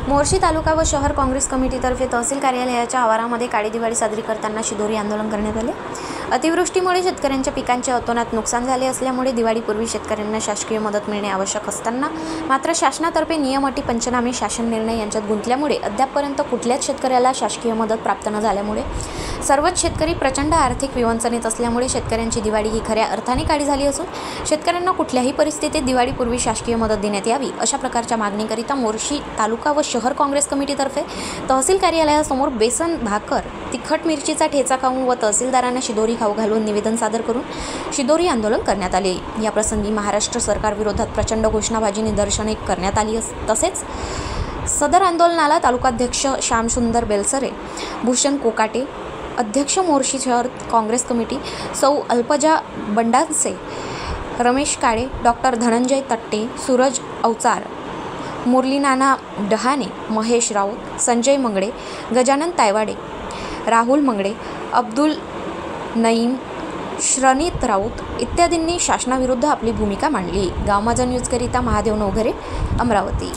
मोर्शी तालुका व शहर काँग्रेस कमिटीतर्फे तहसील कार्यालयाच्या आवारामध्ये काळी दिवाळी साजरी करताना शिदोरी आंदोलन करण्यात आले। अतिवृष्टीमुळे शेतकऱ्यांच्या पिकांचे अतोनात नुकसान झाले असल्यामुळे दिवाळीपूर्वी शेतकऱ्यांना शासकीय मदत मिळणे आवश्यक असताना मात्र शासनातर्फे नियम अटी पंचनामे शासन निर्णय यांच्यात गुंतल्यामुळे अद्यापपर्यंत कुठल्याच शेतकऱ्याला शासकीय मदत प्राप्त न झाल्यामुळे सर्वच शेतकरी प्रचंड आर्थिक विवंचनेत असल्यामुळे शेतकऱ्यांची दिवाळी ही खऱ्या अर्थाने काळी झाली असून शेतकऱ्यांना कुठल्याही परिस्थितीत दिवाळीपूर्वी शासकीय मदत देण्यात यावी अशा प्रकारच्या मागणीकरिता मोर्शी तालुका व शहर काँग्रेस कमिटीतर्फे तहसील कार्यालयासमोर बेसन भाकर तिखट मिरचीचा ठेचा खाऊन व तहसीलदारांना शिदोरी खाऊ घालून निवेदन सादर करून शिदोरी आंदोलन करण्यात आले। या प्रसंगी महाराष्ट्र सरकार विरोधात प्रचंड घोषणाबाजी निदर्शने करण्यात आली। तसेच सदर आंदोलनाला तालुकाध्यक्ष श्यामसुंदर बेलसरे, भूषण कोकाटे, अध्यक्ष मोर्शी शहर काँग्रेस कमिटी सौ अल्पजा बंडाचे, रमेश काळे, डॉक्टर धनंजय तट्टे, सूरज अवचार, मुरलीनाना डहाणे, महेश राऊत, संजय मंगळे, गजानन तायवाडे, राहुल मंगळे, अब्दुल नईम, श्रनीत राऊत इत्यादींनी शासनाविरुद्ध आपली भूमिका मांडली। गाव माझा न्यूजकरिता महादेव नवघरे, अमरावती।